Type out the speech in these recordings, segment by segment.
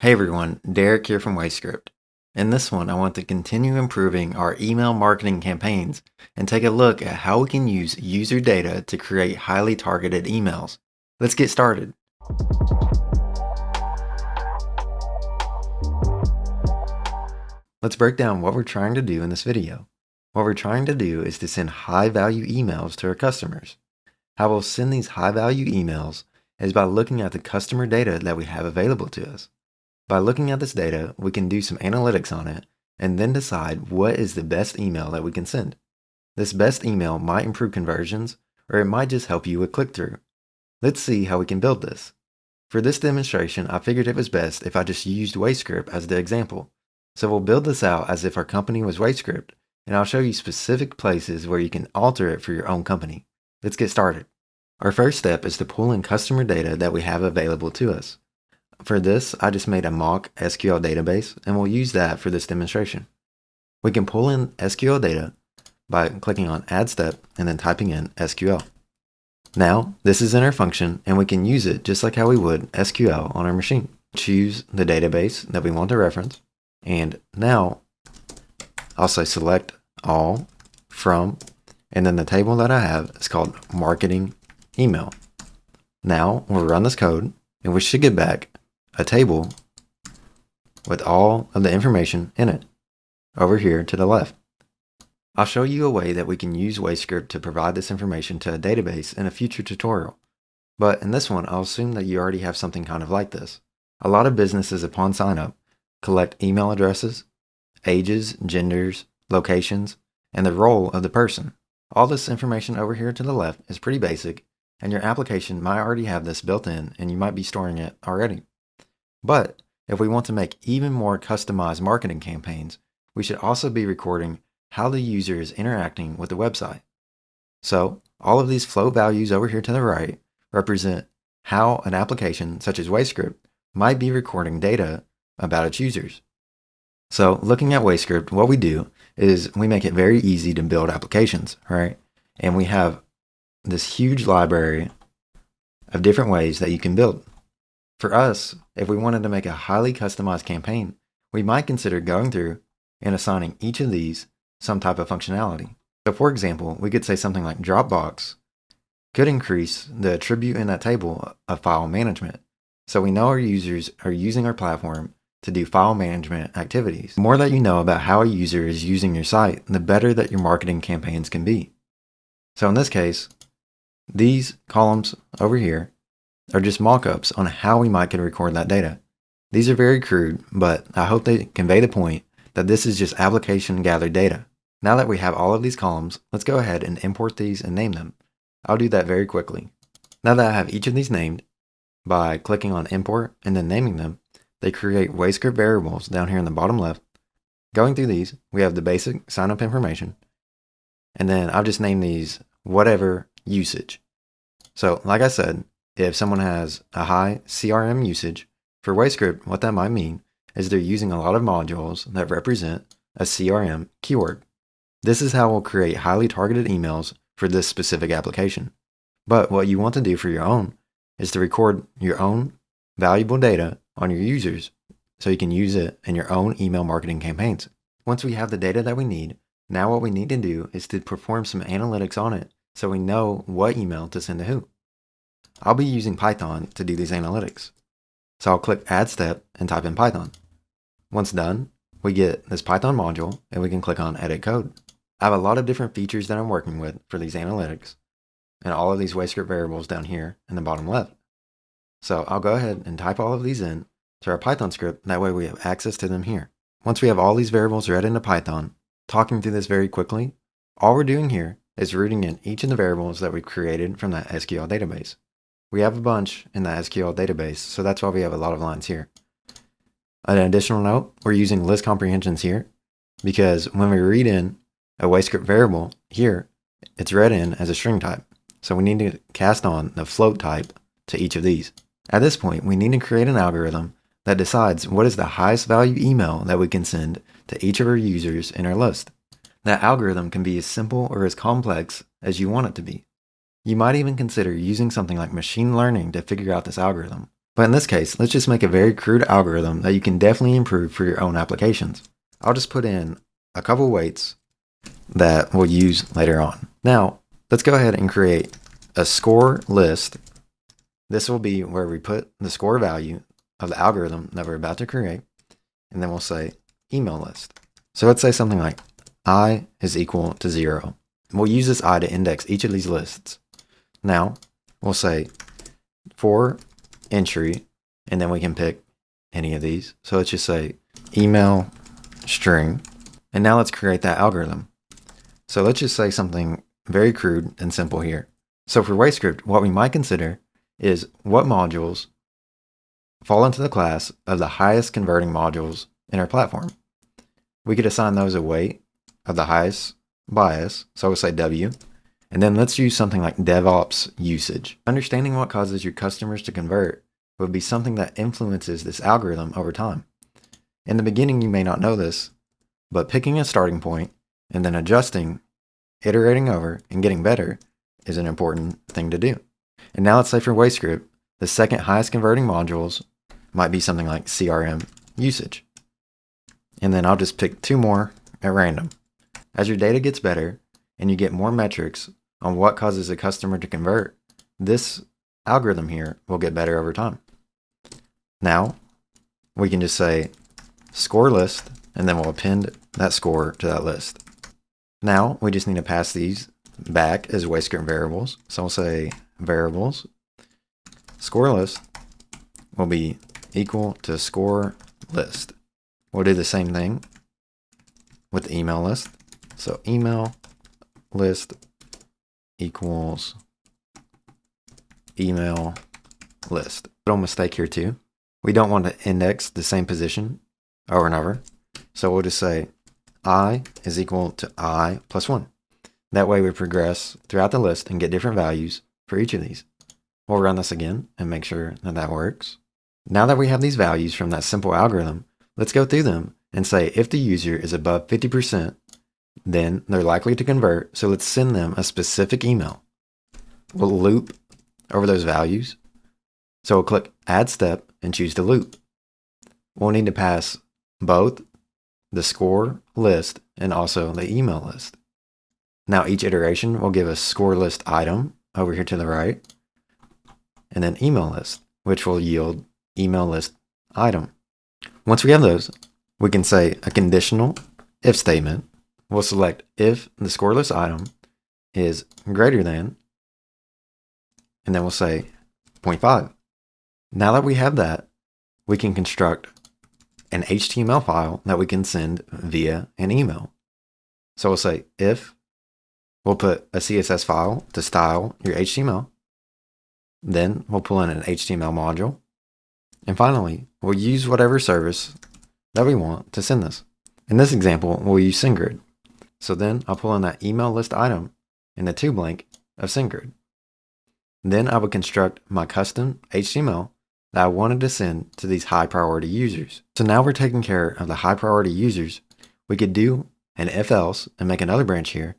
Hey everyone, Derek here from WasteScript. In this one, I want to continue improving our email marketing campaigns and take a look at how we can use user data to create highly targeted emails. Let's get started. Let's break down what we're trying to do in this video. What we're trying to do is to send high-value emails to our customers. How we'll send these high-value emails is by looking at the customer data that we have available to us. By looking at this data, we can do some analytics on it and then decide what is the best email that we can send. This best email might improve conversions, or it might just help you with click-through. Let's see how we can build this. For this demonstration, I figured it was best if I just used WasteScript as the example. So we'll build this out as if our company was WasteScript, and I'll show you specific places where you can alter it for your own company. Let's get started. Our first step is to pull in customer data that we have available to us. For this, I just made a mock SQL database, and we'll use that for this demonstration. We can pull in SQL data by clicking on Add Step and then typing in SQL. Now, this is in our function, and we can use it just like how we would SQL on our machine. Choose the database that we want to reference, and now also select All, From, and then the table that I have is called Marketing Email. Now, we'll run this code, and we should get back a table with all of the information in it over here to the left. I'll show you a way that we can use WasteScript to provide this information to a database in a future tutorial. But in this one, I'll assume that you already have something kind of like this. A lot of businesses upon sign up collect email addresses, ages, genders, locations, and the role of the person. All this information over here to the left is pretty basic, and your application might already have this built in and you might be storing it already. But if we want to make even more customized marketing campaigns, we should also be recording how the user is interacting with the website. So all of these float values over here to the right represent how an application such as WasteScript might be recording data about its users. So looking at WasteScript, what we do is we make it very easy to build applications, right? And we have this huge library of different ways that you can build. For us, if we wanted to make a highly customized campaign, we might consider going through and assigning each of these some type of functionality. So for example, we could say something like Dropbox could increase the attribute in that table of file management. So we know our users are using our platform to do file management activities. The more that you know about how a user is using your site, the better that your marketing campaigns can be. So in this case, these columns over here are just mock-ups on how we might could record that data. These are very crude, but I hope they convey the point that this is just application gathered data. Now that we have all of these columns, let's go ahead and import these and name them. I'll do that very quickly. Now that I have each of these named, by clicking on import and then naming them, they create WasteScript variables down here in the bottom left. Going through these, we have the basic sign-up information, and then I'll just name these whatever usage. So like I said, if someone has a high CRM usage, for WasteScript, what that might mean is they're using a lot of modules that represent a CRM keyword. This is how we'll create highly targeted emails for this specific application. But what you want to do for your own is to record your own valuable data on your users so you can use it in your own email marketing campaigns. Once we have the data that we need, now what we need to do is to perform some analytics on it so we know what email to send to who. I'll be using Python to do these analytics. So I'll click Add Step and type in Python. Once done, we get this Python module and we can click on Edit Code. I have a lot of different features that I'm working with for these analytics and all of these WasteScript variables down here in the bottom left. So I'll go ahead and type all of these in to our Python script. That way we have access to them here. Once we have all these variables read into Python, talking through this very quickly, all we're doing here is rooting in each of the variables that we created from that SQL database. We have a bunch in the SQL database, so that's why we have a lot of lines here. An additional note, we're using list comprehensions here because when we read in a WasteScript variable here, it's read in as a string type. So we need to cast on the float type to each of these. At this point, we need to create an algorithm that decides what is the highest value email that we can send to each of our users in our list. That algorithm can be as simple or as complex as you want it to be. You might even consider using something like machine learning to figure out this algorithm. But in this case, let's just make a very crude algorithm that you can definitely improve for your own applications. I'll just put in a couple weights that we'll use later on. Now, let's go ahead and create a score list. This will be where we put the score value of the algorithm that we're about to create. And then we'll say email list. So let's say something like I is equal to 0. We'll use this I to index each of these lists. Now, we'll say for entry, and then we can pick any of these. So let's just say email string. And now let's create that algorithm. So let's just say something very crude and simple here. So for WaveScript, what we might consider is what modules fall into the class of the highest converting modules in our platform. We could assign those a weight of the highest bias. So we'll say W. And then let's use something like DevOps usage. Understanding what causes your customers to convert would be something that influences this algorithm over time. In the beginning, you may not know this, but picking a starting point and then adjusting, iterating over, and getting better is an important thing to do. And now let's say for WaveScript, the second highest converting modules might be something like CRM usage. And then I'll just pick 2 more at random. As your data gets better and you get more metrics on what causes a customer to convert, this algorithm here will get better over time. Now, we can just say score list, and then we'll append that score to that list. Now, we just need to pass these back as WaveScript variables. So we'll say variables score list will be equal to score list. We'll do the same thing with the email list. So email list equals email list. Little mistake here too. We don't want to index the same position over and over. So we'll just say I is equal to I plus 1. That way we progress throughout the list and get different values for each of these. We'll run this again and make sure that that works. Now that we have these values from that simple algorithm, let's go through them and say if the user is above 50%, then they're likely to convert. So let's send them a specific email. We'll loop over those values. So we'll click add step and choose to loop. We'll need to pass both the score list and also the email list. Now each iteration will give us score list item over here to the right, and then email list, which will yield email list item. Once we have those, we can say a conditional if statement. We'll select if the score list item is greater than, and then we'll say 0.5. Now that we have that, we can construct an HTML file that we can send via an email. So we'll say if, we'll put a CSS file to style your HTML. Then we'll pull in an HTML module. And finally, we'll use whatever service that we want to send this. In this example, we'll use SendGrid. So then I'll pull in that email list item in the to blank of SendGrid. Then I would construct my custom HTML that I wanted to send to these high priority users. So now we're taking care of the high priority users. We could do an if else and make another branch here,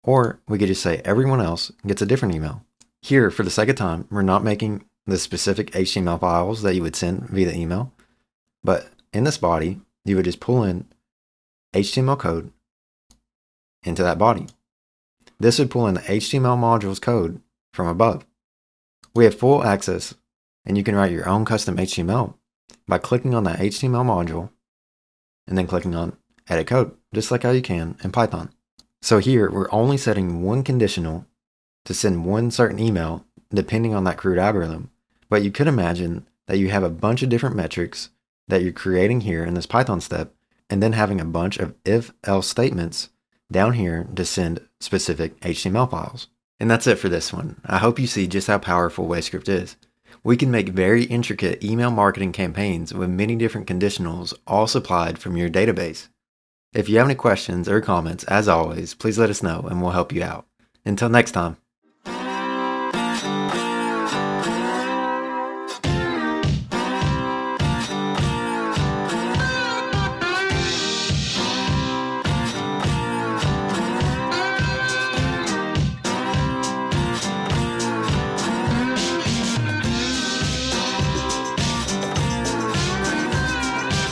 or we could just say everyone else gets a different email. Here, for the sake of time, we're not making the specific HTML files that you would send via the email, but in this body, you would just pull in HTML code into that body. This would pull in the HTML module's code from above. We have full access, and you can write your own custom HTML by clicking on that HTML module and then clicking on edit code, just like how you can in Python. So here, we're only setting one conditional to send one certain email depending on that crude algorithm. But you could imagine that you have a bunch of different metrics that you're creating here in this Python step, and then having a bunch of if-else statements down here to send specific HTML files. And that's it for this one. I hope you see just how powerful WaveScript is. We can make very intricate email marketing campaigns with many different conditionals all supplied from your database. If you have any questions or comments, as always, please let us know and we'll help you out. Until next time.